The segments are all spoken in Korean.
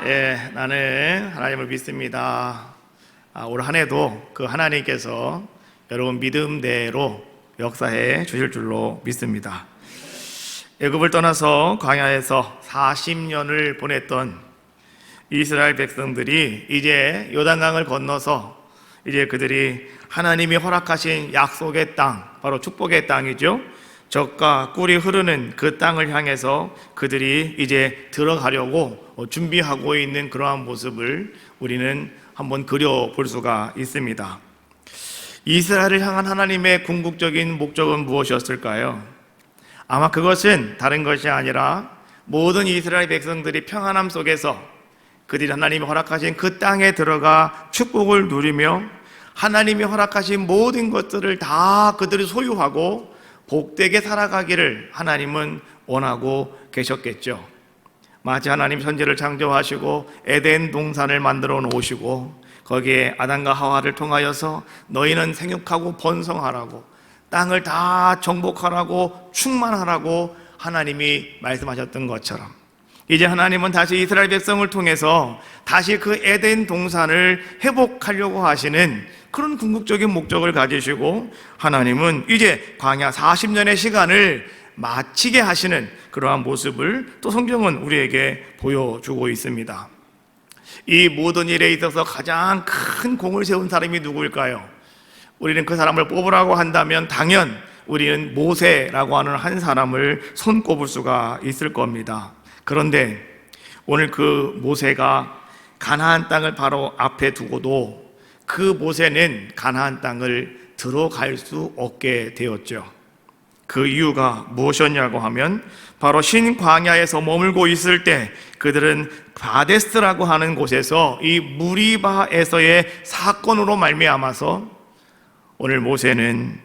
나는 하나님을 믿습니다. 올 한 해도 그 하나님께서 여러분 믿음대로 역사해 주실 줄로 믿습니다. 애굽을 떠나서 광야에서 40년을 보냈던 이스라엘 백성들이 이제 요단강을 건너서 이제 그들이 하나님이 허락하신 약속의 땅, 바로 축복의 땅이죠. 젖과 꿀이 흐르는 그 땅을 향해서 그들이 이제 들어가려고 준비하고 있는 그러한 모습을 우리는 한번 그려볼 수가 있습니다. 이스라엘을 향한 하나님의 궁극적인 목적은 무엇이었을까요? 아마 그것은 다른 것이 아니라 모든 이스라엘 백성들이 평안함 속에서 그들이 하나님이 허락하신 그 땅에 들어가 축복을 누리며 하나님이 허락하신 모든 것들을 다 그들이 소유하고 복되게 살아가기를 하나님은 원하고 계셨겠죠. 마치 하나님 천지를 창조하시고 에덴 동산을 만들어 놓으시고 거기에 아담과 하와를 통하여서 너희는 생육하고 번성하라고, 땅을 다 정복하라고, 충만하라고 하나님이 말씀하셨던 것처럼 이제 하나님은 다시 이스라엘 백성을 통해서 다시 그 에덴 동산을 회복하려고 하시는 그런 궁극적인 목적을 가지시고 하나님은 이제 광야 40년의 시간을 마치게 하시는 그러한 모습을 또 성경은 우리에게 보여주고 있습니다. 이 모든 일에 있어서 가장 큰 공을 세운 사람이 누구일까요? 우리는 그 사람을 뽑으라고 한다면 당연 우리는 모세라고 하는 한 사람을 손꼽을 수가 있을 겁니다. 그런데 오늘 그 모세가 가나안 땅을 바로 앞에 두고도 그 모세는 가나안 땅을 들어갈 수 없게 되었죠. 그 이유가 무엇이었냐고 하면 바로 신광야에서 머물고 있을 때 그들은 바데스라고 하는 곳에서 이 무리바에서의 사건으로 말미암아서 오늘 모세는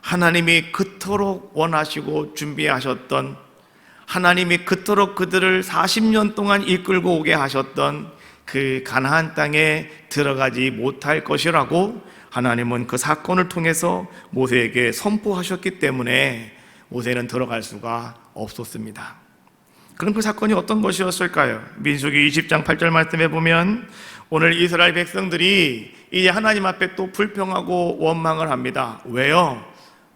하나님이 그토록 원하시고 준비하셨던, 하나님이 그토록 그들을 40년 동안 이끌고 오게 하셨던 그 가나안 땅에 들어가지 못할 것이라고 하나님은 그 사건을 통해서 모세에게 선포하셨기 때문에 모세는 들어갈 수가 없었습니다. 그럼 그 사건이 어떤 것이었을까요? 민수기 20장 8절 말씀에 보면 오늘 이스라엘 백성들이 이제 하나님 앞에 또 불평하고 원망을 합니다. 왜요?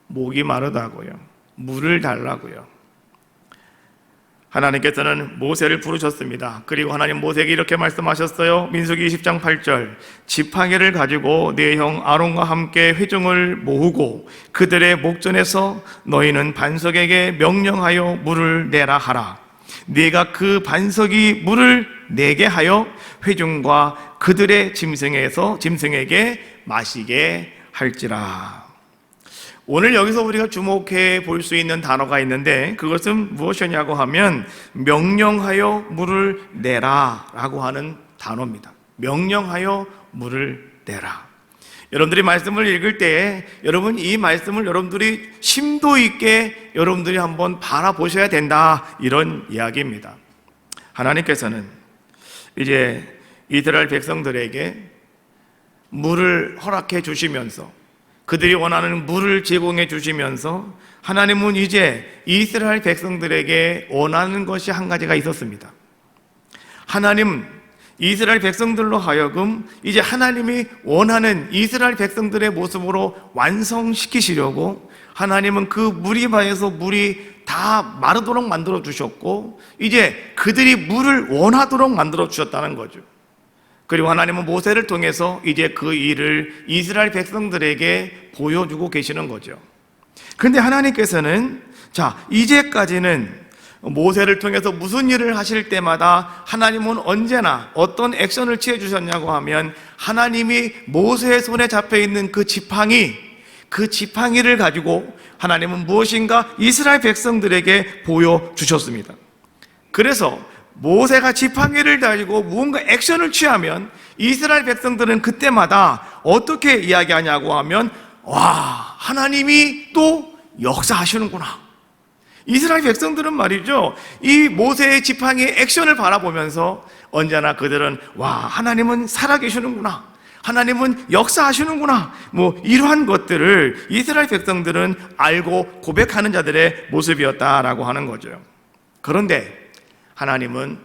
목이 마르다고요. 물을 달라고요. 하나님께서는 모세를 부르셨습니다. 그리고 하나님 모세에게 이렇게 말씀하셨어요. 민수기 20장 8절 지팡이를 가지고 네 형 아론과 함께 회중을 모으고 그들의 목전에서 너희는 반석에게 명령하여 물을 내라 하라. 네가 그 반석이 물을 내게 하여 회중과 그들의 짐승에게 마시게 할지라. 오늘 여기서 우리가 주목해 볼 수 있는 단어가 있는데 그것은 무엇이냐고 하면 명령하여 물을 내라 라고 하는 단어입니다. 명령하여 물을 내라. 여러분들이 말씀을 읽을 때 여러분 이 말씀을 여러분들이 심도 있게 여러분들이 한번 바라보셔야 된다, 이런 이야기입니다. 하나님께서는 이제 이스라엘 백성들에게 물을 허락해 주시면서 그들이 원하는 물을 제공해 주시면서 하나님은 이제 이스라엘 백성들에게 원하는 것이 한 가지가 있었습니다. 하나님, 이스라엘 백성들로 하여금 이제 하나님이 원하는 이스라엘 백성들의 모습으로 완성시키시려고 하나님은 그 무리바에서 물이 다 마르도록 만들어 주셨고 이제 그들이 물을 원하도록 만들어 주셨다는 거죠. 그리고 하나님은 모세를 통해서 이제 그 일을 이스라엘 백성들에게 보여주고 계시는 거죠. 그런데 하나님께서는 이제까지는 모세를 통해서 무슨 일을 하실 때마다 하나님은 언제나 어떤 액션을 취해 주셨냐고 하면 하나님이 모세의 손에 잡혀 있는 그 지팡이를 가지고 하나님은 무엇인가 이스라엘 백성들에게 보여주셨습니다. 그래서 모세가 지팡이를 가지고 무언가 액션을 취하면 이스라엘 백성들은 그때마다 어떻게 이야기하냐고 하면 하나님이 또 역사하시는구나. 이스라엘 백성들은 말이죠, 이 모세의 지팡이의 액션을 바라보면서 언제나 그들은 하나님은 살아계시는구나, 하나님은 역사하시는구나, 이러한 것들을 이스라엘 백성들은 알고 고백하는 자들의 모습이었다라고 하는 거죠. 그런데 하나님은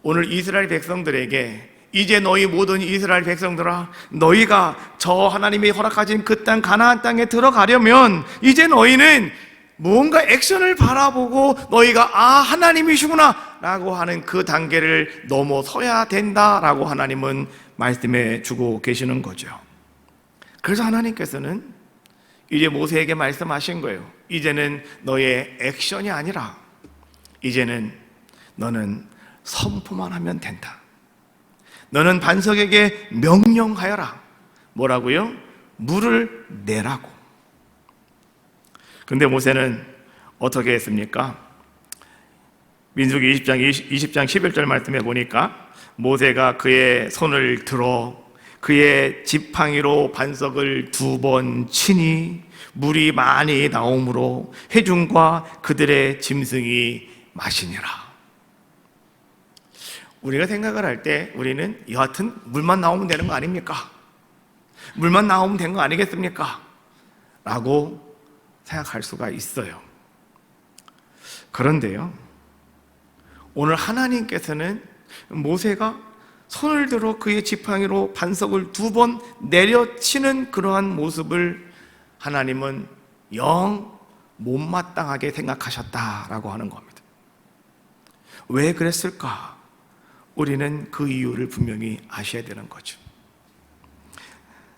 오늘 이스라엘 백성들에게 이제 너희 모든 이스라엘 백성들아, 너희가 저 하나님이 허락하신 그 땅 가나안 땅에 들어가려면 이제 너희는 뭔가 액션을 바라보고 너희가 하나님이시구나 라고 하는 그 단계를 넘어서야 된다라고 하나님은 말씀해 주고 계시는 거죠. 그래서 하나님께서는 이제 모세에게 말씀하신 거예요. 이제는 너의 액션이 아니라 이제는 너는 선포만 하면 된다. 너는 반석에게 명령하여라. 뭐라고요? 물을 내라고. 근데 모세는 어떻게 했습니까? 민수기 20장 11절 말씀해 보니까 모세가 그의 손을 들어 그의 지팡이로 반석을 2번 치니 물이 많이 나오므로 회중과 그들의 짐승이 마시니라. 우리가 생각을 할 때 우리는 여하튼 물만 나오면 되는 거 아닙니까? 물만 나오면 된 거 아니겠습니까? 라고 생각할 수가 있어요. 그런데요, 오늘 하나님께서는 모세가 손을 들어 그의 지팡이로 반석을 2번 내려치는 그러한 모습을 하나님은 영 못마땅하게 생각하셨다라고 하는 겁니다. 왜 그랬을까? 우리는 그 이유를 분명히 아셔야 되는 거죠.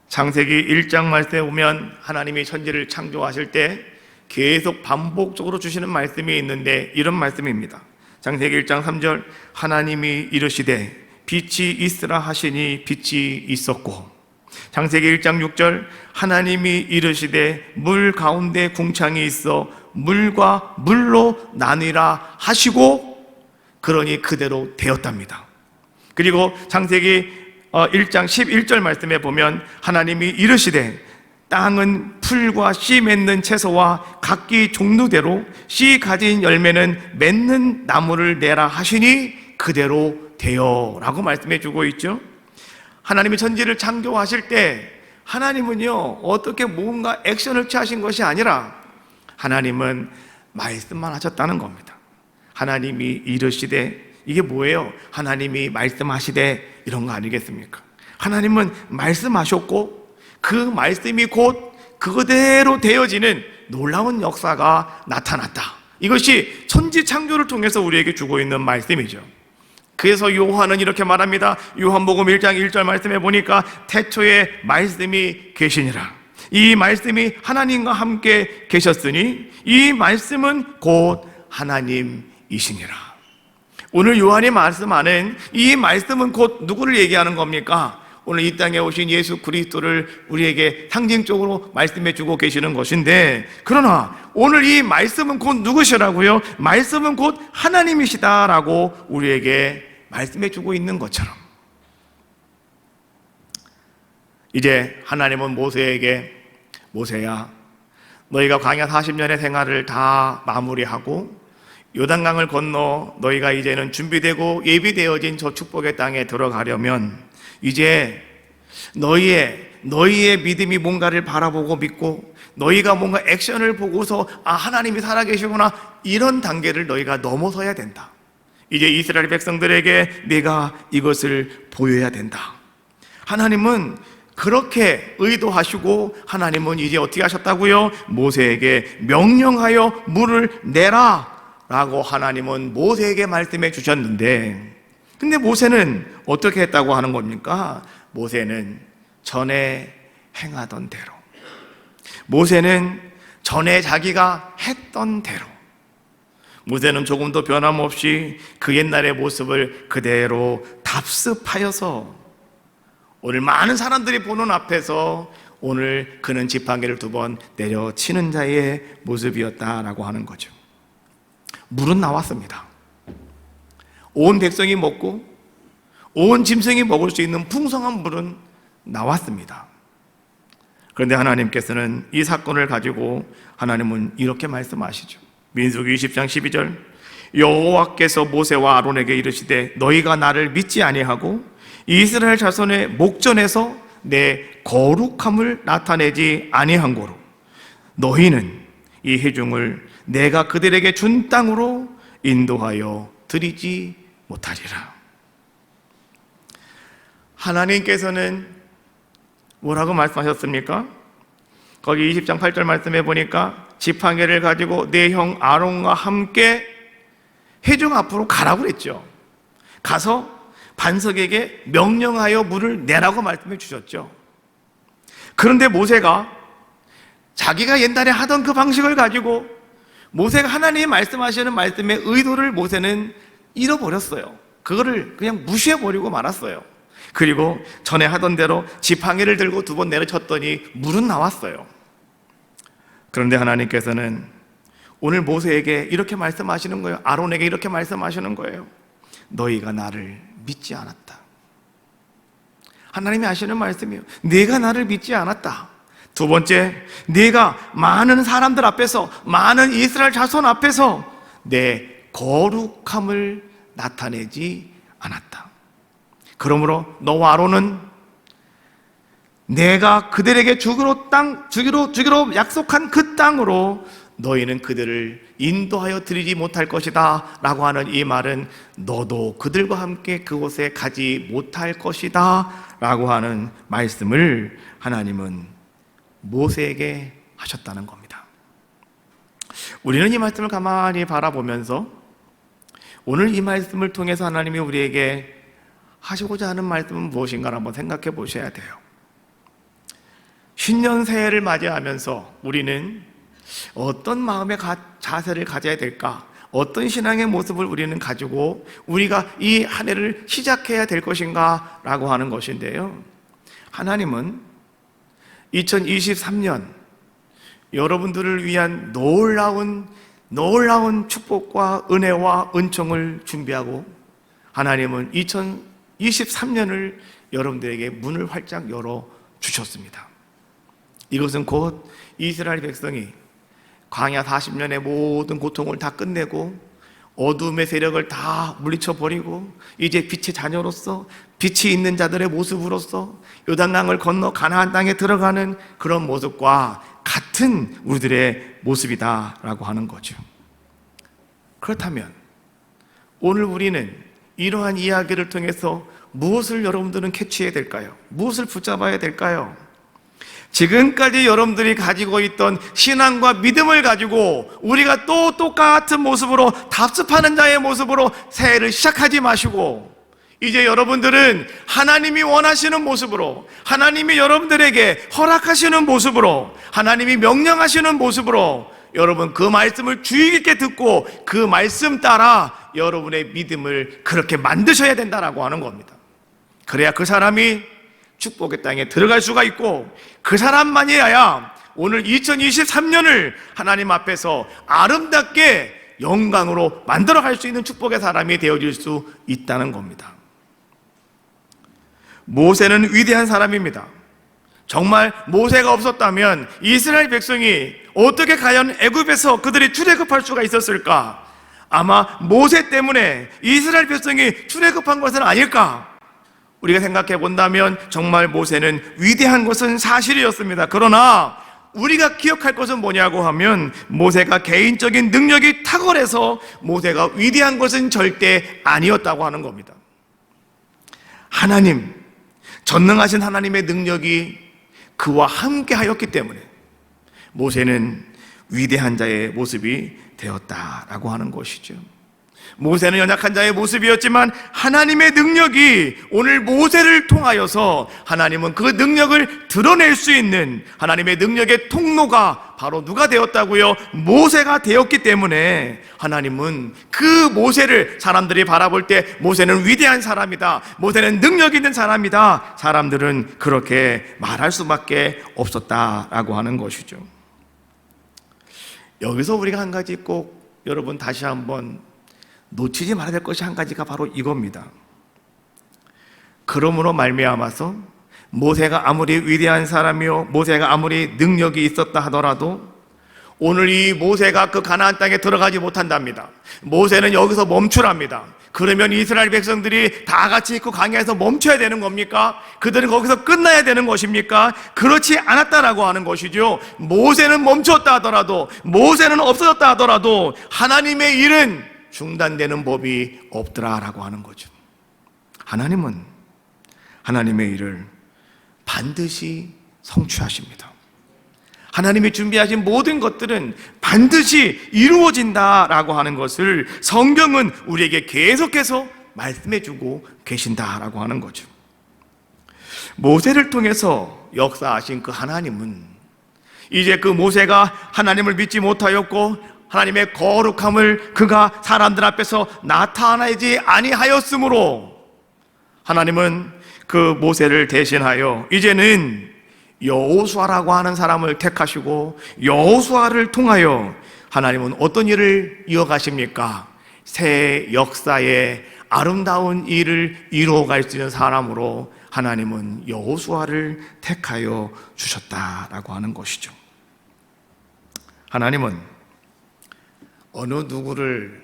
창세기 1장 말씀에 보면 하나님이 천지를 창조하실 때 계속 반복적으로 주시는 말씀이 있는데 이런 말씀입니다. 창세기 1장 3절 하나님이 이르시되 빛이 있으라 하시니 빛이 있었고, 창세기 1장 6절 하나님이 이르시되 물 가운데 궁창이 있어 물과 물로 나뉘라 하시고 그러니 그대로 되었답니다. 그리고 창세기 1장 11절 말씀에 보면 하나님이 이르시되 땅은 풀과 씨 맺는 채소와 각기 종류대로 씨 가진 열매는 맺는 나무를 내라 하시니 그대로 되어 라고 말씀해 주고 있죠. 하나님이 천지를 창조하실 때 하나님은요 어떻게 뭔가 액션을 취하신 것이 아니라 하나님은 말씀만 하셨다는 겁니다. 하나님이 이르시되, 이게 뭐예요? 하나님이 말씀하시되 이런 거 아니겠습니까? 하나님은 말씀하셨고 그 말씀이 곧 그대로 되어지는 놀라운 역사가 나타났다. 이것이 천지 창조를 통해서 우리에게 주고 있는 말씀이죠. 그래서 요한은 이렇게 말합니다. 요한복음 1장 1절 말씀에 보니까 태초에 말씀이 계시니라. 이 말씀이 하나님과 함께 계셨으니 이 말씀은 곧 하나님이시니라. 오늘 요한이 말씀하는 이 말씀은 곧 누구를 얘기하는 겁니까? 오늘 이 땅에 오신 예수 그리스도를 우리에게 상징적으로 말씀해 주고 계시는 것인데, 그러나 오늘 이 말씀은 곧 누구시라고요? 말씀은 곧 하나님이시다라고 우리에게 말씀해 주고 있는 것처럼, 이제 하나님은 모세에게 모세야, 너희가 광야 40년의 생활을 다 마무리하고 요단강을 건너 너희가 이제는 준비되고 예비되어진 저 축복의 땅에 들어가려면 이제 너희의 믿음이 뭔가를 바라보고 믿고 너희가 뭔가 액션을 보고서 하나님이 살아계시구나, 이런 단계를 너희가 넘어서야 된다. 이제 이스라엘 백성들에게 내가 이것을 보여야 된다. 하나님은 그렇게 의도하시고 하나님은 이제 어떻게 하셨다고요? 모세에게 명령하여 물을 내라 라고 하나님은 모세에게 말씀해 주셨는데, 근데 모세는 어떻게 했다고 하는 겁니까? 모세는 전에 행하던 대로, 모세는 전에 자기가 했던 대로, 모세는 조금도 변함없이 그 옛날의 모습을 그대로 답습하여서 오늘 많은 사람들이 보는 앞에서 오늘 그는 지팡이를 2번 내려치는 자의 모습이었다라고 하는 거죠. 물은 나왔습니다. 온 백성이 먹고 온 짐승이 먹을 수 있는 풍성한 물은 나왔습니다. 그런데 하나님께서는 이 사건을 가지고 하나님은 이렇게 말씀하시죠. 민수기 20장 12절 여호와께서 모세와 아론에게 이르시되 너희가 나를 믿지 아니하고 이스라엘 자손의 목전에서 내 거룩함을 나타내지 아니한 고로 너희는 이 회중을 내가 그들에게 준 땅으로 인도하여 드리지 못하리라. 하나님께서는 뭐라고 말씀하셨습니까? 거기 20장 8절 말씀해 보니까 지팡이를 가지고 내 형 아론과 함께 회중 앞으로 가라고 그랬죠. 가서 반석에게 명령하여 물을 내라고 말씀해 주셨죠. 그런데 모세가 자기가 옛날에 하던 그 방식을 가지고 모세가 하나님이 말씀하시는 말씀의 의도를 모세는 잃어버렸어요. 그거를 그냥 무시해버리고 말았어요. 그리고 전에 하던 대로 지팡이를 들고 2번 내려쳤더니 물은 나왔어요. 그런데 하나님께서는 오늘 모세에게 이렇게 말씀하시는 거예요. 아론에게 이렇게 말씀하시는 거예요. 너희가 나를 믿지 않았다. 하나님이 하시는 말씀이에요. 네가 나를 믿지 않았다. 2번째, 네가 많은 사람들 앞에서, 많은 이스라엘 자손 앞에서 내 거룩함을 나타내지 않았다. 그러므로 너와 아론은 내가 그들에게 주기로 약속한 그 땅으로 너희는 그들을 인도하여 드리지 못할 것이다 라고 하는 이 말은 너도 그들과 함께 그곳에 가지 못할 것이다 라고 하는 말씀을 하나님은 모세에게 하셨다는 겁니다. 우리는 이 말씀을 가만히 바라보면서 오늘 이 말씀을 통해서 하나님이 우리에게 하시고자 하는 말씀은 무엇인가를 한번 생각해 보셔야 돼요. 신년 새해를 맞이하면서 우리는 어떤 마음의 자세를 가져야 될까? 어떤 신앙의 모습을 우리는 가지고 우리가 이 한 해를 시작해야 될 것인가? 라고 하는 것인데요. 하나님은 2023년 여러분들을 위한 놀라운 축복과 은혜와 은총을 준비하고 하나님은 2023년을 여러분들에게 문을 활짝 열어 주셨습니다. 이것은 곧 이스라엘 백성이 광야 40년의 모든 고통을 다 끝내고 어둠의 세력을 다 물리쳐 버리고 이제 빛의 자녀로서 빛이 있는 자들의 모습으로서 요단강을 건너 가나안 땅에 들어가는 그런 모습과 같은 우리들의 모습이다라고 하는 거죠. 그렇다면 오늘 우리는 이러한 이야기를 통해서 무엇을 여러분들은 캐치해야 될까요? 무엇을 붙잡아야 될까요? 지금까지 여러분들이 가지고 있던 신앙과 믿음을 가지고 우리가 또 똑같은 모습으로 답습하는 자의 모습으로 새해를 시작하지 마시고 이제 여러분들은 하나님이 원하시는 모습으로 하나님이 여러분들에게 허락하시는 모습으로 하나님이 명령하시는 모습으로 여러분 그 말씀을 주의 깊게 듣고 그 말씀 따라 여러분의 믿음을 그렇게 만드셔야 된다라고 하는 겁니다. 그래야 그 사람이 축복의 땅에 들어갈 수가 있고 그 사람만이어야 오늘 2023년을 하나님 앞에서 아름답게 영광으로 만들어갈 수 있는 축복의 사람이 되어질 수 있다는 겁니다. 모세는 위대한 사람입니다. 정말 모세가 없었다면 이스라엘 백성이 어떻게 과연 애굽에서 그들이 출애굽할 수가 있었을까? 아마 모세 때문에 이스라엘 백성이 출애굽한 것은 아닐까? 우리가 생각해 본다면 정말 모세는 위대한 것은 사실이었습니다. 그러나 우리가 기억할 것은 뭐냐고 하면 모세가 개인적인 능력이 탁월해서 모세가 위대한 것은 절대 아니었다고 하는 겁니다. 하나님, 전능하신 하나님의 능력이 그와 함께 하였기 때문에 모세는 위대한 자의 모습이 되었다라고 하는 것이죠. 모세는 연약한 자의 모습이었지만 하나님의 능력이 오늘 모세를 통하여서 하나님은 그 능력을 드러낼 수 있는 하나님의 능력의 통로가 바로 누가 되었다고요? 모세가 되었기 때문에 하나님은 그 모세를 사람들이 바라볼 때 모세는 위대한 사람이다, 모세는 능력 있는 사람이다, 사람들은 그렇게 말할 수밖에 없었다라고 하는 것이죠. 여기서 우리가 한 가지 꼭 여러분 다시 한번 놓치지 말아야 될 것이 한 가지가 바로 이겁니다. 그러므로 말미암아서 모세가 아무리 위대한 사람이요 모세가 아무리 능력이 있었다 하더라도 오늘 이 모세가 그 가나안 땅에 들어가지 못한답니다. 모세는 여기서 멈추랍니다. 그러면 이스라엘 백성들이 다 같이 그 광야에서 멈춰야 되는 겁니까? 그들은 거기서 끝나야 되는 것입니까? 그렇지 않았다라고 하는 것이죠. 모세는 멈췄다 하더라도 모세는 없어졌다 하더라도 하나님의 일은 중단되는 법이 없더라라고 하는 거죠. 하나님은 하나님의 일을 반드시 성취하십니다. 하나님이 준비하신 모든 것들은 반드시 이루어진다라고 하는 것을 성경은 우리에게 계속해서 말씀해주고 계신다라고 하는 거죠. 모세를 통해서 역사하신 그 하나님은 이제 그 모세가 하나님을 믿지 못하였고 하나님의 거룩함을 그가 사람들 앞에서 나타내지 아니하였으므로 하나님은 그 모세를 대신하여 이제는 여호수아라고 하는 사람을 택하시고 여호수아를 통하여 하나님은 어떤 일을 이어가십니까? 새 역사의 아름다운 일을 이루어갈 수 있는 사람으로 하나님은 여호수아를 택하여 주셨다라고 하는 것이죠. 하나님은 어느 누구를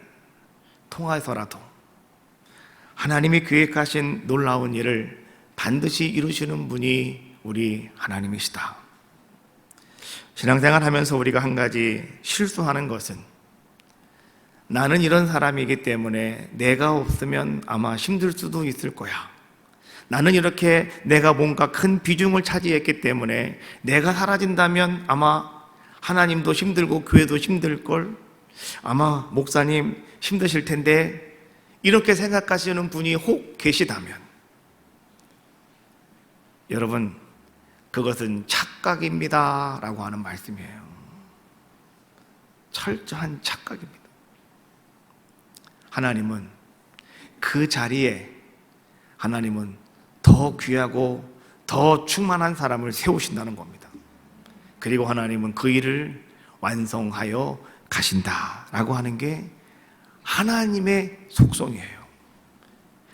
통해서라도 하나님이 계획하신 놀라운 일을 반드시 이루시는 분이 우리 하나님이시다. 신앙생활 하면서 우리가 한 가지 실수하는 것은 나는 이런 사람이기 때문에 내가 없으면 아마 힘들 수도 있을 거야. 나는 이렇게 내가 뭔가 큰 비중을 차지했기 때문에 내가 사라진다면 아마 하나님도 힘들고 교회도 힘들걸, 아마 목사님 힘드실 텐데, 이렇게 생각하시는 분이 혹 계시다면 여러분, 그것은 착각입니다 라고 하는 말씀이에요. 철저한 착각입니다. 하나님은 그 자리에 하나님은 더 귀하고 더 충만한 사람을 세우신다는 겁니다. 그리고 하나님은 그 일을 완성하여 가신다라고 하는 게 하나님의 속성이에요.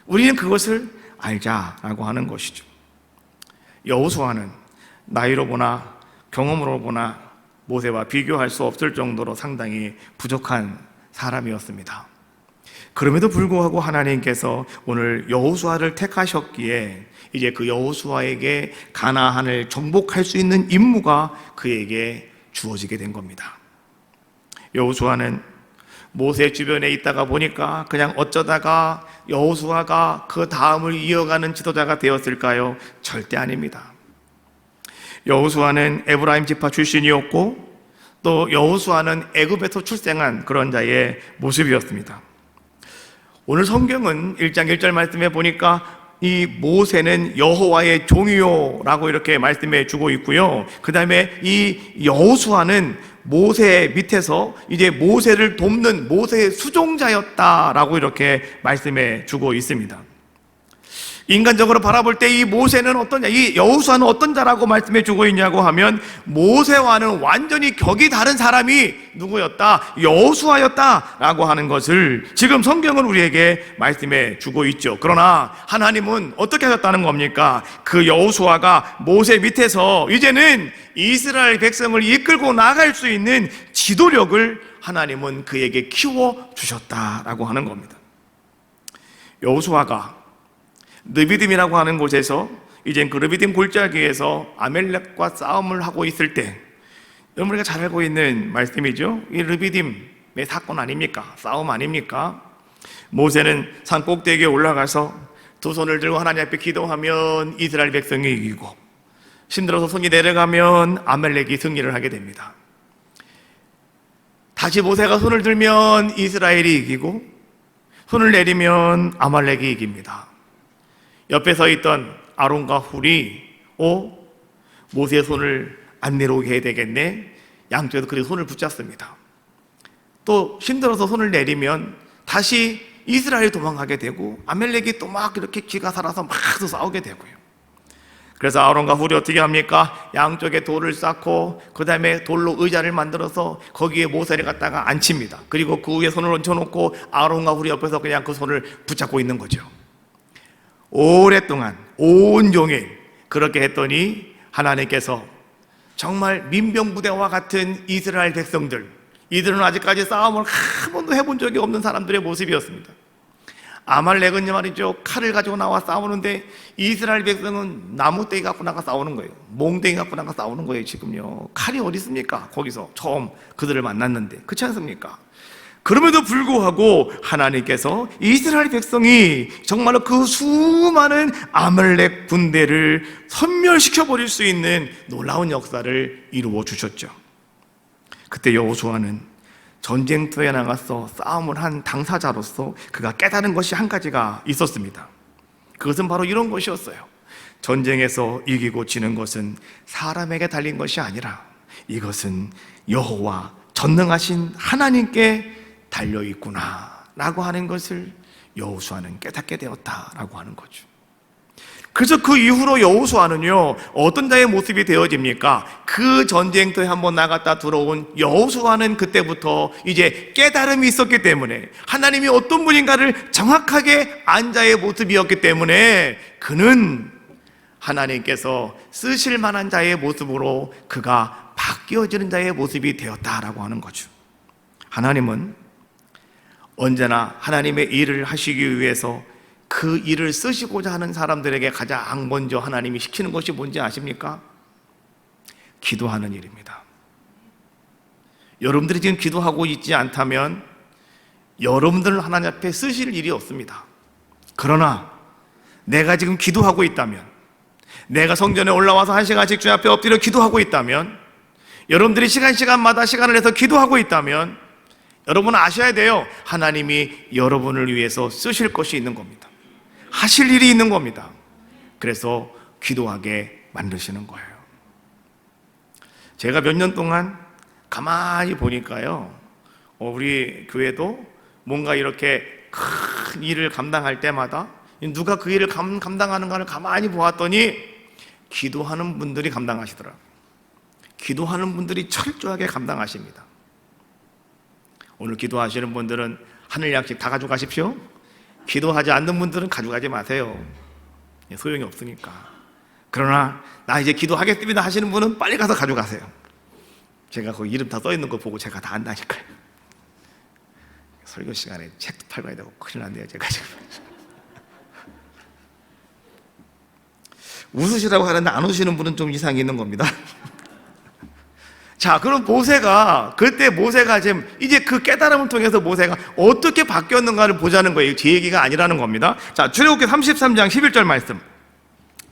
우리는 그것을 알자라고 하는 것이죠. 여호수아는 나이로 보나 경험으로 보나 모세와 비교할 수 없을 정도로 상당히 부족한 사람이었습니다. 그럼에도 불구하고 하나님께서 오늘 여호수아를 택하셨기에 이제 그 여호수아에게 가나안을 정복할 수 있는 임무가 그에게 주어지게 된 겁니다. 여호수아는 모세 주변에 있다가 보니까 그냥 어쩌다가 여호수아가 그 다음을 이어가는 지도자가 되었을까요? 절대 아닙니다. 여호수아는 에브라임 지파 출신이었고 또 여호수아는 애굽에서 출생한 그런 자의 모습이었습니다. 오늘 성경은 1장 1절 말씀에 보니까 이 모세는 여호와의 종이요라고 이렇게 말씀해 주고 있고요. 그 다음에 이 여호수아는 모세 밑에서 이제 모세를 돕는 모세의 수종자였다라고 이렇게 말씀해 주고 있습니다. 인간적으로 바라볼 때 이 모세는 어떠냐, 이 여호수아는 어떤 자라고 말씀해 주고 있냐고 하면 모세와는 완전히 격이 다른 사람이 누구였다? 여호수아였다라고 하는 것을 지금 성경은 우리에게 말씀해 주고 있죠. 그러나 하나님은 어떻게 하셨다는 겁니까? 그 여호수아가 모세 밑에서 이제는 이스라엘 백성을 이끌고 나갈 수 있는 지도력을 하나님은 그에게 키워 주셨다라고 하는 겁니다. 여호수아가 르비딤이라고 하는 곳에서 이제 그 르비딤 골짜기에서 아멜렉과 싸움을 하고 있을 때, 여러분 우리가 잘 알고 있는 말씀이죠. 이 르비딤의 사건 아닙니까? 싸움 아닙니까? 모세는 산 꼭대기에 올라가서 두 손을 들고 하나님 앞에 기도하면 이스라엘 백성이 이기고, 힘들어서 손이 내려가면 아멜렉이 승리를 하게 됩니다. 다시 모세가 손을 들면 이스라엘이 이기고, 손을 내리면 아말렉이 이깁니다. 옆에 서 있던 아론과 훌이 모세의 손을 안 내려오게 해야 되겠네, 양쪽에서 그렇게 손을 붙잡습니다. 또 힘들어서 손을 내리면 다시 이스라엘이 도망가게 되고 아멜렉이 또 막 이렇게 기가 살아서 막 싸우게 되고요. 그래서 아론과 훌이 어떻게 합니까? 양쪽에 돌을 쌓고 그 다음에 돌로 의자를 만들어서 거기에 모세를 갖다가 앉힙니다. 그리고 그 위에 손을 얹혀놓고 아론과 훌이 옆에서 그냥 그 손을 붙잡고 있는 거죠. 오랫동안 온종일 그렇게 했더니 하나님께서 정말 민병부대와 같은 이스라엘 백성들, 이들은 아직까지 싸움을 한 번도 해본 적이 없는 사람들의 모습이었습니다. 아말렉은 말이죠, 칼을 가지고 나와 싸우는데 이스라엘 백성은 나무떼기 갖고 나가 싸우는 거예요. 몽댕이 갖고 나가 싸우는 거예요. 지금요, 칼이 어디 있습니까? 거기서 처음 그들을 만났는데, 그렇지 않습니까? 그럼에도 불구하고 하나님께서 이스라엘 백성이 정말로 그 수많은 아말렉 군대를 섬멸시켜버릴 수 있는 놀라운 역사를 이루어 주셨죠. 그때 여호수아는 전쟁터에 나가서 싸움을 한 당사자로서 그가 깨달은 것이 한 가지가 있었습니다. 그것은 바로 이런 것이었어요. 전쟁에서 이기고 지는 것은 사람에게 달린 것이 아니라 이것은 여호와 전능하신 하나님께 달려있구나 라고 하는 것을 여호수아는 깨닫게 되었다라고 하는 거죠. 그래서 그 이후로 여호수아는요, 어떤 자의 모습이 되어집니까? 그 전쟁터에 한번 나갔다 들어온 여호수아는 그때부터 이제 깨달음이 있었기 때문에, 하나님이 어떤 분인가를 정확하게 안 자의 모습이었기 때문에 그는 하나님께서 쓰실 만한 자의 모습으로 그가 바뀌어지는 자의 모습이 되었다라고 하는 거죠. 하나님은 언제나 하나님의 일을 하시기 위해서 그 일을 쓰시고자 하는 사람들에게 가장 먼저 하나님이 시키는 것이 뭔지 아십니까? 기도하는 일입니다. 여러분들이 지금 기도하고 있지 않다면 여러분들을 하나님 앞에 쓰실 일이 없습니다. 그러나 내가 지금 기도하고 있다면, 내가 성전에 올라와서 1시간씩 주 앞에 엎드려 기도하고 있다면, 여러분들이 시간마다 시간을 내서 기도하고 있다면 여러분은 아셔야 돼요. 하나님이 여러분을 위해서 쓰실 것이 있는 겁니다. 하실 일이 있는 겁니다. 그래서 기도하게 만드시는 거예요. 제가 몇 년 동안 가만히 보니까요, 우리 교회도 뭔가 이렇게 큰 일을 감당할 때마다 누가 그 일을 감당하는가를 가만히 보았더니 기도하는 분들이 감당하시더라고요. 기도하는 분들이 철저하게 감당하십니다. 오늘 기도하시는 분들은 하늘 양식 다 가져가십시오. 기도하지 않는 분들은 가져가지 마세요. 소용이 없으니까. 그러나 나 이제 기도하겠습니다 하시는 분은 빨리 가서 가져가세요. 제가 거기 이름 다 써있는 거 보고 제가 다 안다니까요. 설교 시간에 책도 팔아야 되고 큰일 났네요 제가 지금. 웃으시라고 하는데 안 웃으시는 분은 좀 이상이 있는 겁니다. 자, 그럼 그때 모세가 지금 이제 그 깨달음을 통해서 모세가 어떻게 바뀌었는가를 보자는 거예요. 제 얘기가 아니라는 겁니다. 자, 출애굽기 33장 11절 말씀.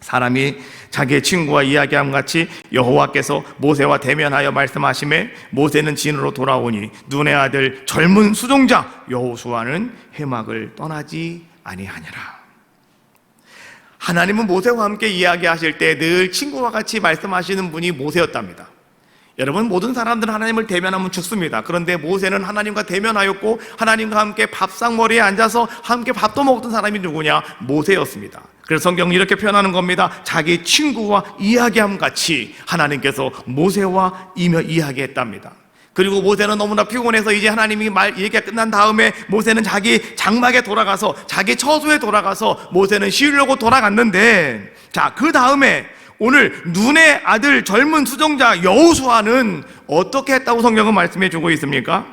사람이 자기의 친구와 이야기함 같이 여호와께서 모세와 대면하여 말씀하시매 모세는 진으로 돌아오니 눈의 아들 젊은 수종자 여호수아는 회막을 떠나지 아니하니라. 하나님은 모세와 함께 이야기하실 때 늘 친구와 같이 말씀하시는 분이 모세였답니다. 여러분, 모든 사람들은 하나님을 대면하면 죽습니다. 그런데 모세는 하나님과 대면하였고 하나님과 함께 밥상머리에 앉아서 함께 밥도 먹던 사람이 누구냐? 모세였습니다. 그래서 성경은 이렇게 표현하는 겁니다. 자기 친구와 이야기함 같이 하나님께서 모세와 이야기했답니다. 그리고 모세는 너무나 피곤해서 이제 하나님이 얘기가 끝난 다음에 모세는 자기 장막에 돌아가서 자기 처소에 돌아가서 모세는 쉬려고 돌아갔는데, 자, 그 다음에 오늘 눈의 아들 젊은 수종자 여호수아는 어떻게 했다고 성경은 말씀해 주고 있습니까?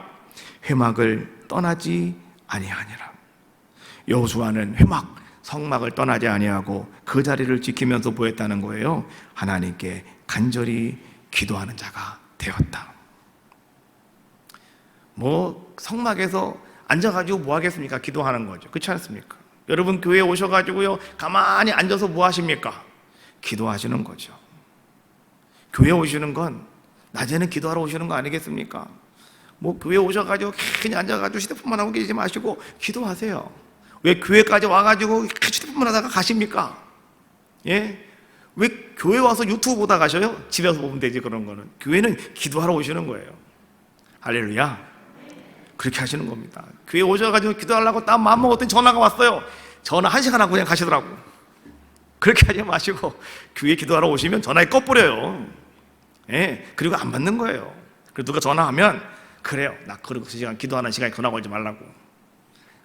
회막을 떠나지 아니하니라. 여호수아는 성막을 떠나지 아니하고 그 자리를 지키면서 보였다는 거예요. 하나님께 간절히 기도하는 자가 되었다. 성막에서 앉아가지고 뭐 하겠습니까? 기도하는 거죠. 그렇지 않습니까? 여러분 교회에 오셔가지고요 가만히 앉아서 뭐 하십니까? 기도하시는 거죠. 교회 오시는 건 낮에는 기도하러 오시는 거 아니겠습니까? 교회 오셔가지고 그냥 앉아가지고 휴대폰만 하고 계시지 마시고 기도하세요. 왜 교회까지 와가지고 휴대폰만 하다가 가십니까? 예? 왜 교회 와서 유튜브 보다 가셔요? 집에서 보면 되지. 그런 거는 교회는 기도하러 오시는 거예요. 할렐루야. 그렇게 하시는 겁니다. 교회 오셔가지고 기도하려고 딱 마음 먹었더니 전화가 왔어요. 전화 1시간 하고 그냥 가시더라고. 그렇게 하지 마시고 교회 기도하러 오시면 전화에 꺼버려요. 예, 그리고 안 받는 거예요. 그리고 누가 전화하면 그래요, 나 그리고 그 시간 기도하는 시간에 전화 걸지 말라고.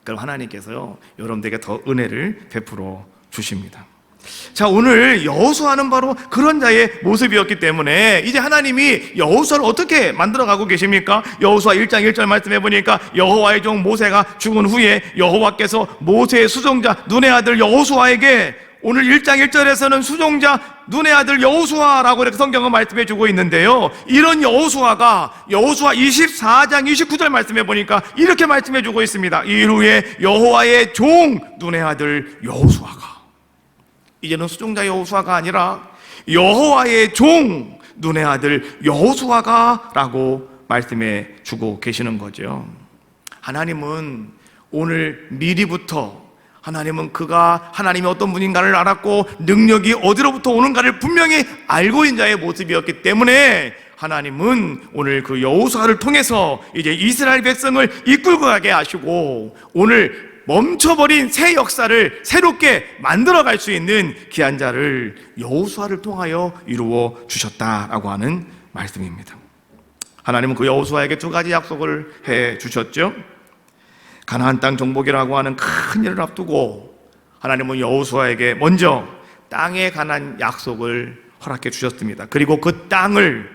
그럼 하나님께서요 여러분들에게 더 은혜를 베풀어 주십니다. 자, 오늘 여호수아는 바로 그런 자의 모습이었기 때문에 이제 하나님이 여호수아를 어떻게 만들어가고 계십니까? 여호수아 1장 1절 말씀해 보니까 여호와의 종 모세가 죽은 후에 여호와께서 모세의 수종자 눈의 아들 여호수아에게, 오늘 1장 1절에서는 수종자 눈의 아들 여호수아라고 이렇게 성경은 말씀해 주고 있는데요, 이런 여호수아가 여호수아 24장 29절 말씀해 보니까 이렇게 말씀해 주고 있습니다. 이후에 여호와의 종 눈의 아들 여호수아가, 이제는 수종자 여호수아가 아니라 여호와의 종 눈의 아들 여호수아가 라고 말씀해 주고 계시는 거죠. 하나님은 오늘 미리부터, 하나님은 그가 하나님이 어떤 분인가를 알았고 능력이 어디로부터 오는가를 분명히 알고 있는 자의 모습이었기 때문에 하나님은 오늘 그 여호수아를 통해서 이제 이스라엘 백성을 이끌고 가게 하시고 오늘 멈춰버린 새 역사를 새롭게 만들어갈 수 있는 귀한 자를 여호수아를 통하여 이루어 주셨다라고 하는 말씀입니다. 하나님은 그 여호수아에게 두 가지 약속을 해 주셨죠. 가나안 땅 정복이라고 하는 큰 일을 앞두고 하나님은 여호수아에게 먼저 땅에 관한 약속을 허락해 주셨습니다. 그리고 그 땅을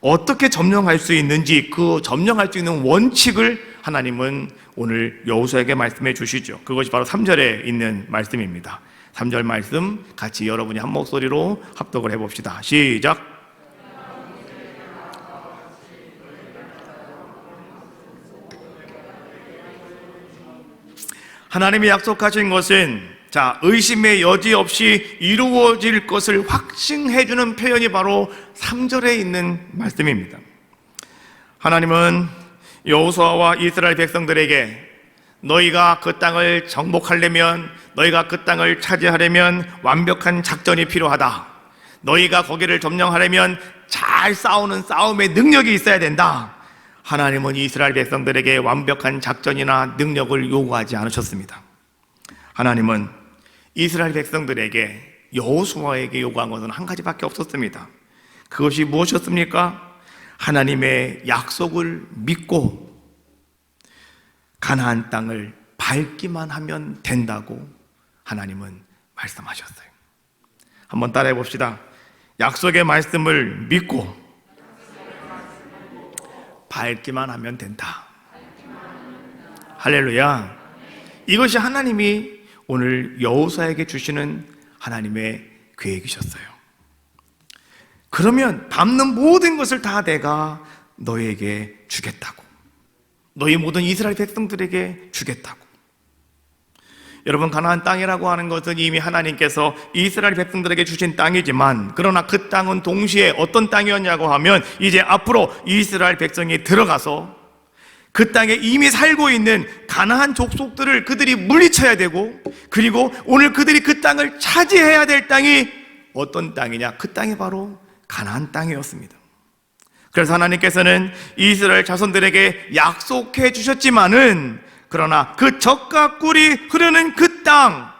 어떻게 점령할 수 있는지, 그 점령할 수 있는 원칙을 하나님은 오늘 여호수아에게 말씀해 주시죠. 그것이 바로 3절에 있는 말씀입니다. 3절 말씀 같이 여러분이 한 목소리로 합독을 해봅시다. 시작. 하나님이 약속하신 것은 의심의 여지 없이 이루어질 것을 확증해주는 표현이 바로 3절에 있는 말씀입니다. 하나님은 여호수아와 이스라엘 백성들에게 너희가 그 땅을 정복하려면, 너희가 그 땅을 차지하려면 완벽한 작전이 필요하다. 너희가 거기를 점령하려면 잘 싸우는 싸움의 능력이 있어야 된다. 하나님은 이스라엘 백성들에게 완벽한 작전이나 능력을 요구하지 않으셨습니다. 하나님은 이스라엘 백성들에게, 여호수아에게 요구한 것은 한 가지밖에 없었습니다. 그것이 무엇이었습니까? 하나님의 약속을 믿고 가나안 땅을 밟기만 하면 된다고 하나님은 말씀하셨어요. 한번 따라해 봅시다. 약속의 말씀을 믿고 밟기만 하면 된다. 할렐루야. 이것이 하나님이 오늘 여호수아에게 주시는 하나님의 계획이셨어요. 그러면 밟는 모든 것을 다 내가 너에게 주겠다고, 너희 모든 이스라엘 백성들에게 주겠다고. 여러분, 가나안 땅이라고 하는 것은 이미 하나님께서 이스라엘 백성들에게 주신 땅이지만, 그러나 그 땅은 동시에 어떤 땅이었냐고 하면 이제 앞으로 이스라엘 백성이 들어가서 그 땅에 이미 살고 있는 가나안 족속들을 그들이 물리쳐야 되고, 그리고 오늘 그들이 그 땅을 차지해야 될 땅이 어떤 땅이냐? 그 땅이 바로 가나안 땅이었습니다. 그래서 하나님께서는 이스라엘 자손들에게 약속해 주셨지만은, 그러나 그 젖과 꿀이 흐르는 그 땅,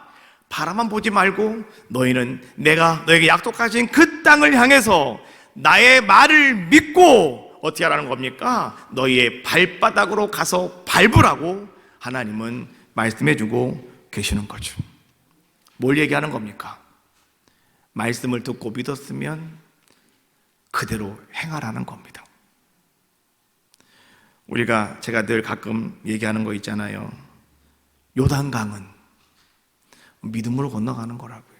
바라만 보지 말고 너희는 내가 너에게 약속하신 그 땅을 향해서 나의 말을 믿고 어떻게 하라는 겁니까? 너희의 발바닥으로 가서 밟으라고 하나님은 말씀해 주고 계시는 거죠. 뭘 얘기하는 겁니까? 말씀을 듣고 믿었으면 그대로 행하라는 겁니다. 제가 늘 가끔 얘기하는 거 있잖아요. 요단강은 믿음으로 건너가는 거라고요.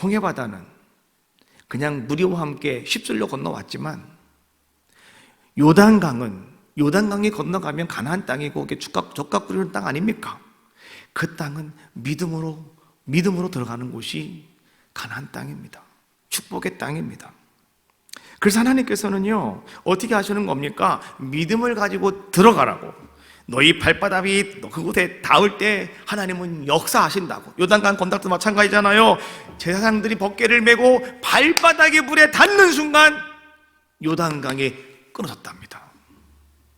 홍해바다는 그냥 무리와 함께 휩쓸려 건너왔지만, 요단강이 건너가면 가나안 땅이고 젖과 꿀이는 땅 아닙니까? 그 땅은 믿음으로 들어가는 곳이 가나안 땅입니다. 축복의 땅입니다. 그래서 하나님께서는요, 어떻게 하시는 겁니까? 믿음을 가지고 들어가라고. 너희 발바닥이 그곳에 닿을 때 하나님은 역사하신다고. 요단강 건너도 마찬가지잖아요. 제사장들이 벗개를 메고 발바닥이 물에 닿는 순간 요단강이 끊어졌답니다.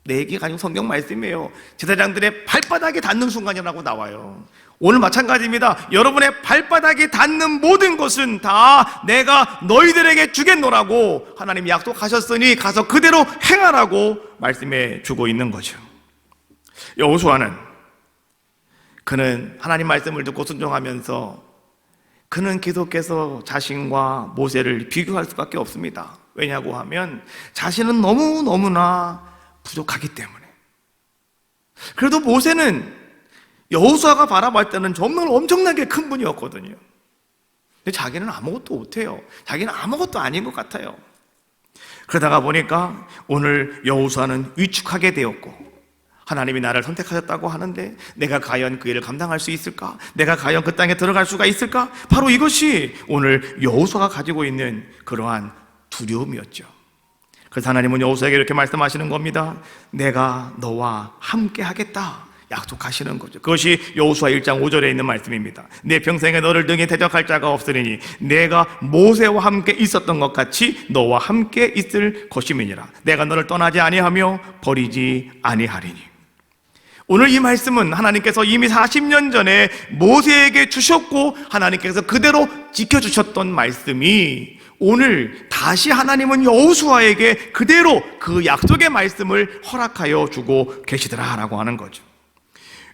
내 얘기가 아니고 성경 말씀이에요. 제사장들의 발바닥이 닿는 순간이라고 나와요. 오늘 마찬가지입니다. 여러분의 발바닥이 닿는 모든 것은 다 내가 너희들에게 주겠노라고 하나님이 약속하셨으니 가서 그대로 행하라고 말씀해 주고 있는 거죠. 여호수아는, 그는 하나님 말씀을 듣고 순종하면서 그는 계속해서 자신과 모세를 비교할 수밖에 없습니다. 왜냐고 하면 자신은 너무나 부족하기 때문에. 그래도 모세는 여호수아가 바라볼 때는 정말 엄청나게 큰 분이었거든요. 근데 자기는 아무것도 못해요. 자기는 아무것도 아닌 것 같아요. 그러다가 보니까 오늘 여호수아는 위축하게 되었고, 하나님이 나를 선택하셨다고 하는데 내가 과연 그 일을 감당할 수 있을까? 내가 과연 그 땅에 들어갈 수가 있을까? 바로 이것이 오늘 여호수아가 가지고 있는 그러한 두려움이었죠. 그래서 하나님은 여호수아에게 이렇게 말씀하시는 겁니다. 내가 너와 함께 하겠다 약속하시는 거죠. 그것이 여호수아 1장 5절에 있는 말씀입니다. 내 평생에 너를 등에 대적할 자가 없으리니 내가 모세와 함께 있었던 것 같이 너와 함께 있을 것임이니라. 내가 너를 떠나지 아니하며 버리지 아니하리니. 오늘 이 말씀은 하나님께서 이미 40년 전에 모세에게 주셨고 하나님께서 그대로 지켜주셨던 말씀이 오늘 다시 하나님은 여호수아에게 그대로 그 약속의 말씀을 허락하여 주고 계시더라라고 하는 거죠.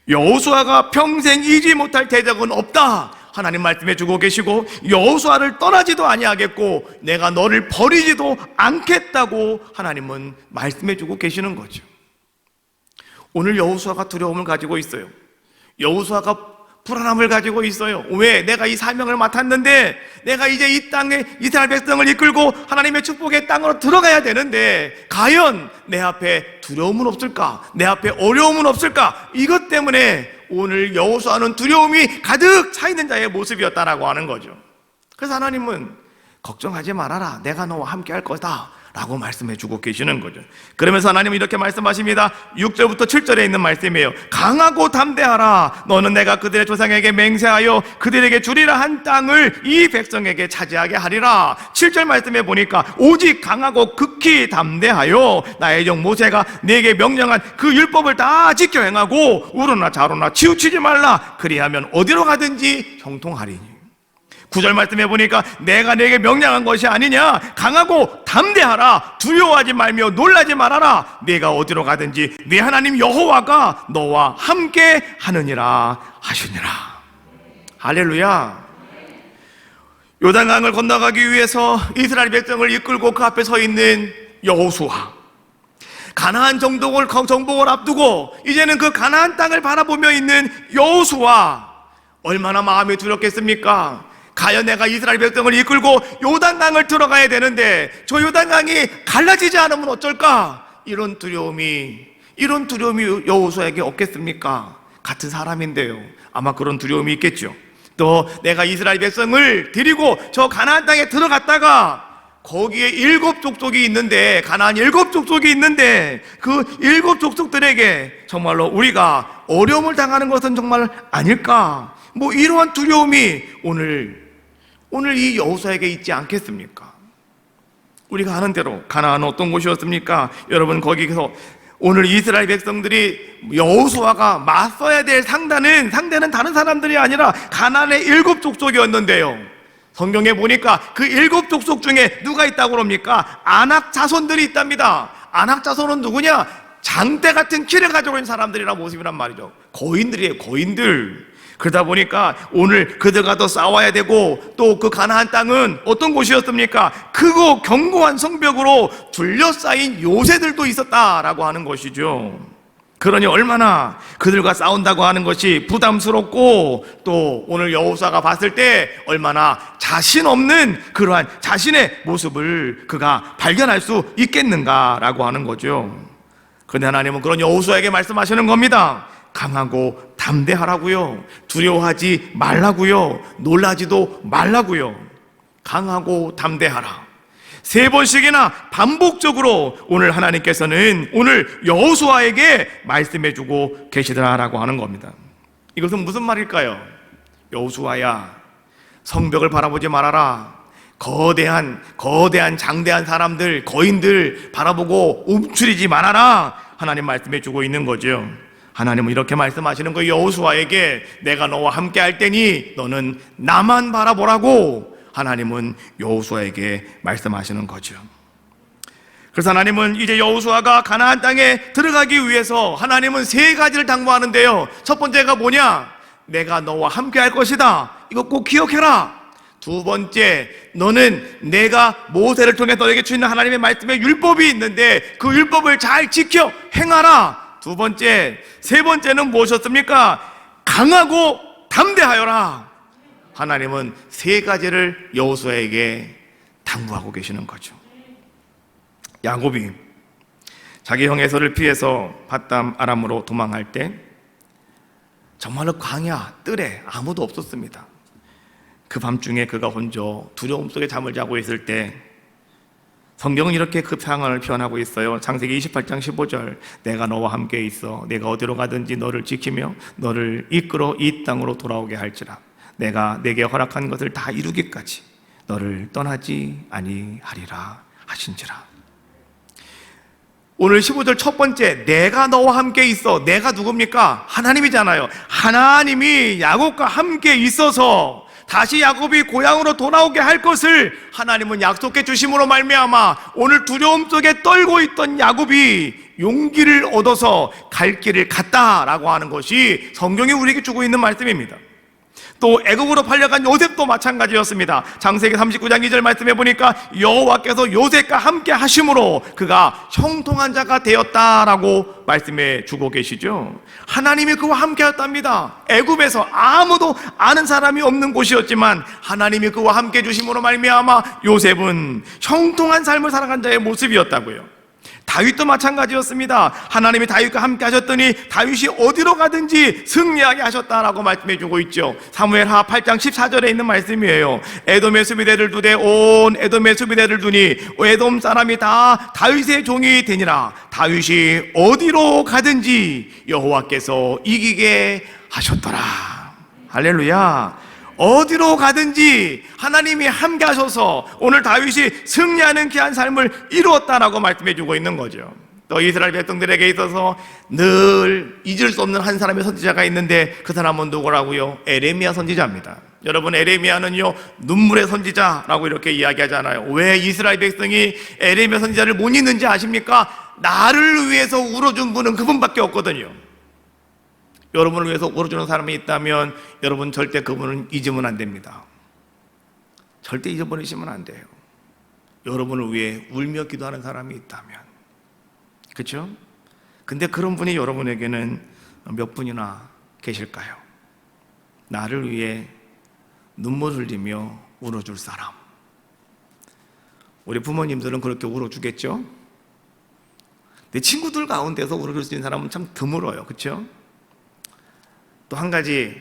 여호수아가 평생 이지 못할 대적은 없다 하나님 말씀해 주고 계시고, 여호수아를 떠나지도 아니하겠고 내가 너를 버리지도 않겠다고 하나님은 말씀해 주고 계시는 거죠. 오늘 여호수아가 두려움을 가지고 있어요. 여호수아가 불안함을 가지고 있어요. 왜? 내가 이 사명을 맡았는데 내가 이제 이 땅에 이스라엘 백성을 이끌고 하나님의 축복의 땅으로 들어가야 되는데 과연 내 앞에 두려움은 없을까? 내 앞에 어려움은 없을까? 이것 때문에 오늘 여호수아는 두려움이 가득 차 있는 자의 모습이었다라고 하는 거죠. 그래서 하나님은 걱정하지 말아라, 내가 너와 함께 할 거다 라고 말씀해 주고 계시는 거죠. 그러면서 하나님은 이렇게 말씀하십니다. 6절부터 7절에 있는 말씀이에요. 강하고 담대하라. 너는 내가 그들의 조상에게 맹세하여 그들에게 주리라 한 땅을 이 백성에게 차지하게 하리라. 7절 말씀에 보니까 오직 강하고 극히 담대하여 나의 종 모세가 네게 명령한 그 율법을 다 지켜 행하고 우로나 좌로나 치우치지 말라. 그리하면 어디로 가든지 형통하리니. 9절 말씀해 보니까 내가 네게 명령한 것이 아니냐, 강하고 담대하라, 두려워하지 말며 놀라지 말아라. 네가 어디로 가든지 네 하나님 여호와가 너와 함께 하느니라 하시니라. 할렐루야. 요단강을 건너가기 위해서 이스라엘 백성을 이끌고 그 앞에 서 있는 여호수아, 가나안 정복을 앞두고 이제는 그 가나안 땅을 바라보며 있는 여호수아, 얼마나 마음이 두렵겠습니까? 과연 내가 이스라엘 백성을 이끌고 요단강을 들어가야 되는데 저 요단강이 갈라지지 않으면 어쩔까? 이런 두려움이 여호수아에게 없겠습니까? 같은 사람인데요. 아마 그런 두려움이 있겠죠. 또 내가 이스라엘 백성을 데리고 저 가나안 땅에 들어갔다가 거기에 7 족속이 있는데, 가나안 7 족속이 있는데 그 7 족속들에게 정말로 우리가 어려움을 당하는 것은 정말 아닐까? 뭐 이러한 두려움이 오늘 이 여호수아에게 있지 않겠습니까? 우리가 아는 대로 가나안은 어떤 곳이었습니까? 여러분, 거기서 오늘 이스라엘 백성들이 여호수아가 맞서야 될 상대는 다른 사람들이 아니라 가나안의 7 족속이었는데요. 성경에 보니까 그 7 족속 중에 누가 있다고 그럽니까? 아낙 자손들이 있답니다. 아낙 자손은 누구냐? 장대 같은 키를 가지고 있는 사람들이란 모습이란 말이죠. 거인들이에요, 거인들. 그러다 보니까 오늘 그들과 더 싸워야 되고, 또 그 가나안 땅은 어떤 곳이었습니까? 크고 견고한 성벽으로 둘러싸인 요새들도 있었다라고 하는 것이죠. 그러니 얼마나 그들과 싸운다고 하는 것이 부담스럽고, 또 오늘 여호수아가 봤을 때 얼마나 자신 없는 그러한 자신의 모습을 그가 발견할 수 있겠는가라고 하는 거죠. 그런데 하나님은 그런 여호수아에게 말씀하시는 겁니다. 강하고 담대하라고요. 두려워하지 말라고요. 놀라지도 말라고요. 강하고 담대하라. 3번씩이나 반복적으로 오늘 하나님께서는 오늘 여호수아에게 말씀해주고 계시더라라고 하는 겁니다. 이것은 무슨 말일까요? 여호수아야, 성벽을 바라보지 말아라. 거대한 장대한 사람들, 거인들 바라보고 움츠리지 말아라. 하나님 말씀해주고 있는 거죠. 하나님은 이렇게 말씀하시는 거예요. 여호수아에게 내가 너와 함께 할 테니 너는 나만 바라보라고 하나님은 여호수아에게 말씀하시는 거죠. 그래서 하나님은 이제 여호수아가 가나안 땅에 들어가기 위해서 하나님은 3가지를 당부하는데요. 첫 번째가 뭐냐? 내가 너와 함께 할 것이다. 이거 꼭 기억해라. 2번째, 너는 내가 모세를 통해 너에게 주는 하나님의 말씀에 율법이 있는데 그 율법을 잘 지켜 행하라. 2번째, 3번째는 무엇이었습니까? 강하고 담대하여라. 하나님은 세 가지를 여호수아에게 당부하고 계시는 거죠. 야곱이 자기 형 에서를 피해서 밧담 아람으로 도망할 때 정말로 광야 뜰에 아무도 없었습니다. 그 밤중에 그가 혼자 두려움 속에 잠을 자고 있을 때 성경은 이렇게 그 상황을 표현하고 있어요. 창세기 28장 15절, 내가 너와 함께 있어 내가 어디로 가든지 너를 지키며 너를 이끌어 이 땅으로 돌아오게 할지라. 내가 내게 허락한 것을 다 이루기까지 너를 떠나지 아니하리라 하신지라. 오늘 15절 첫 번째, 내가 너와 함께 있어. 내가 누굽니까? 하나님이잖아요. 하나님이 야곱과 함께 있어서 다시 야곱이 고향으로 돌아오게 할 것을 하나님은 약속해 주심으로 말미암아 오늘 두려움 속에 떨고 있던 야곱이 용기를 얻어서 갈 길을 갔다라고 하는 것이 성경이 우리에게 주고 있는 말씀입니다. 또 애국으로 팔려간 요셉도 마찬가지였습니다. 창세기 39장 2절 말씀해 보니까 여호와께서 요셉과 함께 하심으로 그가 형통한 자가 되었다라고 말씀해 주고 계시죠. 하나님이 그와 함께 하였답니다. 애굽에서 아무도 아는 사람이 없는 곳이었지만 하나님이 그와 함께 주심으로 말미암아 요셉은 형통한 삶을 살아간 자의 모습이었다고요. 다윗도 마찬가지였습니다. 하나님이 다윗과 함께 하셨더니 다윗이 어디로 가든지 승리하게 하셨다라고 말씀해 주고 있죠. 사무엘하 8장 14절에 있는 말씀이에요. 에돔의 수비대를 두되 온 에돔의 수비대를 두니 에돔 사람이 다 다윗의 종이 되니라. 다윗이 어디로 가든지 여호와께서 이기게 하셨더라. 할렐루야. 어디로 가든지 하나님이 함께 하셔서 오늘 다윗이 승리하는 귀한 삶을 이루었다라고 말씀해 주고 있는 거죠. 또 이스라엘 백성들에게 있어서 늘 잊을 수 없는 한 사람의 선지자가 있는데 그 사람은 누구라고요? 에레미야 선지자입니다. 여러분, 에레미야는요 눈물의 선지자라고 이렇게 이야기하잖아요. 왜 이스라엘 백성이 에레미야 선지자를 못 잊는지 아십니까? 나를 위해서 울어준 분은 그분밖에 없거든요. 여러분을 위해서 울어주는 사람이 있다면 여러분 절대 그분을 잊으면 안 됩니다. 절대 잊어버리시면 안 돼요. 여러분을 위해 울며 기도하는 사람이 있다면. 그렇죠? 근데 그런 분이 여러분에게는 몇 분이나 계실까요? 나를 위해 눈물 흘리며 울어줄 사람. 우리 부모님들은 그렇게 울어주겠죠? 내 친구들 가운데서 울어줄 수 있는 사람은 참 드물어요. 그렇죠? 또 한 가지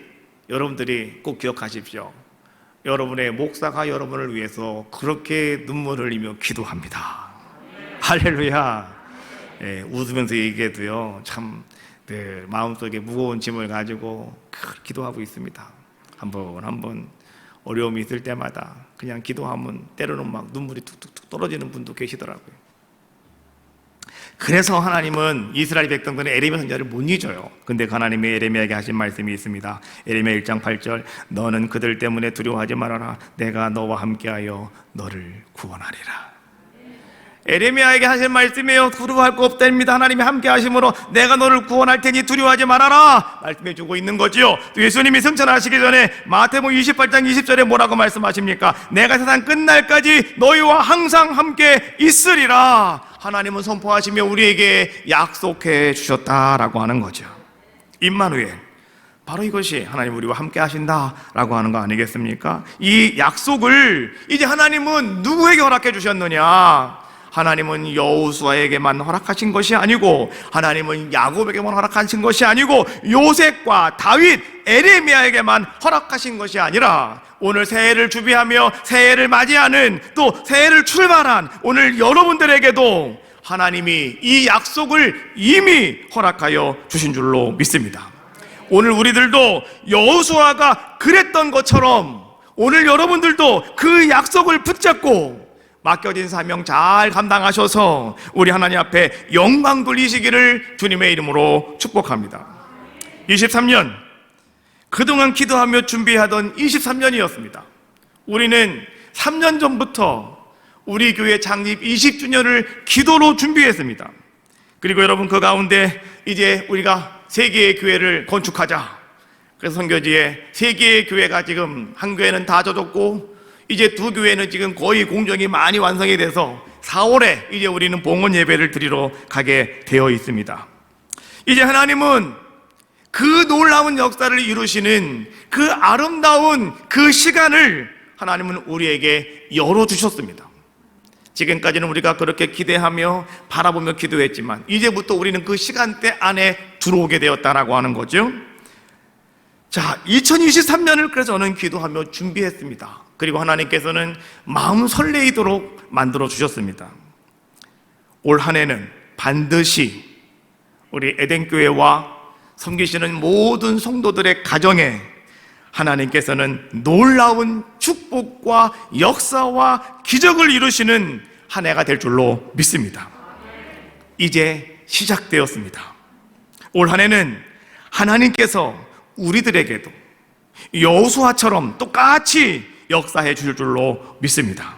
여러분들이 꼭 기억하십시오. 여러분의 목사가 여러분을 위해서 그렇게 눈물 흘리며 기도합니다. 할렐루야. 웃으면서 얘기해도요 참 마음속에 무거운 짐을 가지고 기도하고 있습니다. 한번 어려움이 있을 때마다 그냥 기도하면 때로는 막 눈물이 툭툭툭 떨어지는 분도 계시더라고요. 그래서 하나님은 이스라엘 백성들은 에레미야 선지자를 못 잊어요. 근데 하나님이 에레미야에게 하신 말씀이 있습니다. 에레미야 1장 8절, 너는 그들 때문에 두려워하지 말아라. 내가 너와 함께하여 너를 구원하리라. 에레미야에게 하신 말씀이에요. 두려워할 거 없다입니다. 하나님이 함께 하심으로 내가 너를 구원할 테니 두려워하지 말아라 말씀해 주고 있는 거지요. 또 예수님이 승천하시기 전에 마태복음 28장 20절에 뭐라고 말씀하십니까? 내가 세상 끝날까지 너희와 항상 함께 있으리라. 하나님은 선포하시며 우리에게 약속해 주셨다라고 하는 거죠. 임마누엘, 바로 이것이 하나님 우리와 함께 하신다라고 하는 거 아니겠습니까? 이 약속을 이제 하나님은 누구에게 허락해 주셨느냐? 하나님은 여호수아에게만 허락하신 것이 아니고, 하나님은 야곱에게만 허락하신 것이 아니고, 요셉과 다윗, 에레미야에게만 허락하신 것이 아니라 오늘 새해를 준비하며 새해를 맞이하는, 또 새해를 출발한 오늘 여러분들에게도 하나님이 이 약속을 이미 허락하여 주신 줄로 믿습니다. 오늘 우리들도 여호수아가 그랬던 것처럼 오늘 여러분들도 그 약속을 붙잡고 맡겨진 사명 잘 감당하셔서 우리 하나님 앞에 영광 돌리시기를 주님의 이름으로 축복합니다. 23년, 그동안 기도하며 준비하던 23년이었습니다. 우리는 3년 전부터 우리 교회 창립 20주년을 기도로 준비했습니다. 그리고 여러분, 그 가운데 이제 우리가 3개의 교회를 건축하자. 그래서 선교지에 3개의 교회가 지금, 한 교회는 다 젖었고 이제 2교회는 지금 거의 공정이 많이 완성이 돼서 4월에 이제 우리는 봉헌 예배를 드리러 가게 되어 있습니다. 이제 하나님은 그 놀라운 역사를 이루시는 그 아름다운 그 시간을 하나님은 우리에게 열어주셨습니다. 지금까지는 우리가 그렇게 기대하며 바라보며 기도했지만 이제부터 우리는 그 시간대 안에 들어오게 되었다라고 하는 거죠. 자, 2023년을 그래서 저는 기도하며 준비했습니다. 그리고 하나님께서는 마음 설레이도록 만들어 주셨습니다. 올 한 해는 반드시 우리 에덴교회와 섬기시는 모든 성도들의 가정에 하나님께서는 놀라운 축복과 역사와 기적을 이루시는 한 해가 될 줄로 믿습니다. 이제 시작되었습니다. 올 한 해는 하나님께서 우리들에게도 여호수아처럼 똑같이 역사해 주실 줄로 믿습니다.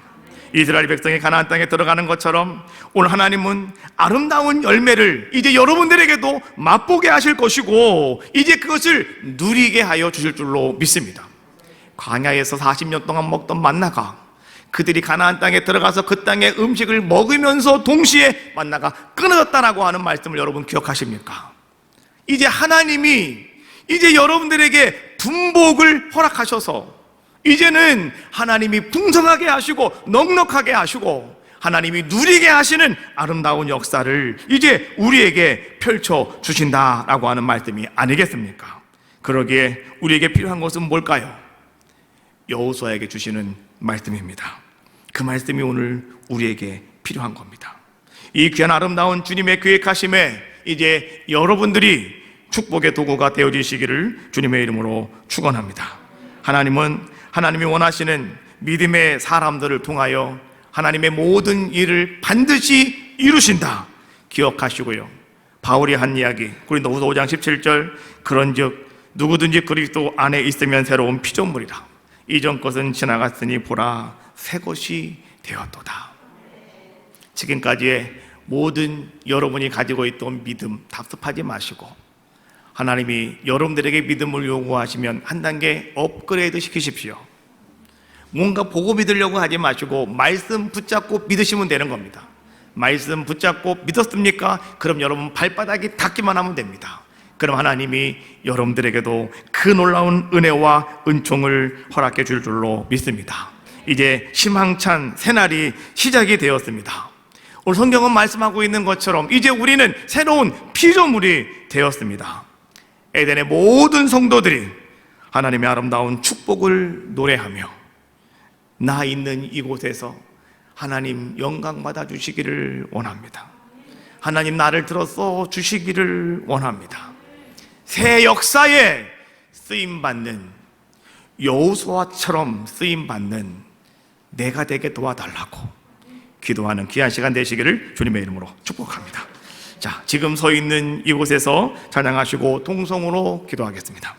이스라엘 백성이 가나안 땅에 들어가는 것처럼 오늘 하나님은 아름다운 열매를 이제 여러분들에게도 맛보게 하실 것이고 이제 그것을 누리게 하여 주실 줄로 믿습니다. 광야에서 40년 동안 먹던 만나가 그들이 가나안 땅에 들어가서 그 땅의 음식을 먹으면서 동시에 만나가 끊어졌다라고 하는 말씀을 여러분 기억하십니까? 이제 하나님이 이제 여러분들에게 분복을 허락하셔서 이제는 하나님이 풍성하게 하시고 넉넉하게 하시고 하나님이 누리게 하시는 아름다운 역사를 이제 우리에게 펼쳐 주신다라고 하는 말씀이 아니겠습니까? 그러기에 우리에게 필요한 것은 뭘까요? 여호수아에게 주시는 말씀입니다. 그 말씀이 오늘 우리에게 필요한 겁니다. 이 귀한 아름다운 주님의 계획하심에 이제 여러분들이 축복의 도구가 되어지시기를 주님의 이름으로 축원합니다. 하나님이 원하시는 믿음의 사람들을 통하여 하나님의 모든 일을 반드시 이루신다 기억하시고요. 바울이 한 이야기 고린도후서 5장 17절 그런즉 누구든지 그리스도 안에 있으면 새로운 피조물이라 이전 것은 지나갔으니 보라 새 것이 되었도다. 지금까지의 모든 여러분이 가지고 있던 믿음 답습하지 마시고 하나님이 여러분들에게 믿음을 요구하시면 한 단계 업그레이드 시키십시오. 뭔가 보고 믿으려고 하지 마시고 말씀 붙잡고 믿으시면 되는 겁니다. 말씀 붙잡고 믿었습니까? 그럼 여러분 발바닥이 닿기만 하면 됩니다. 그럼 하나님이 여러분들에게도 그 놀라운 은혜와 은총을 허락해 줄 줄로 믿습니다. 이제 희망찬 새날이 시작이 되었습니다. 오늘 성경은 말씀하고 있는 것처럼 이제 우리는 새로운 피조물이 되었습니다. 에덴의 모든 성도들이 하나님의 아름다운 축복을 노래하며 나 있는 이곳에서 하나님 영광 받아 주시기를 원합니다. 하나님 나를 들어서 주시기를 원합니다. 새 역사에 쓰임받는 여호수아처럼 쓰임받는 내가 되게 도와달라고 기도하는 귀한 시간 되시기를 주님의 이름으로 축복합니다. 자, 지금 서 있는 이곳에서 찬양하시고 통성으로 기도하겠습니다.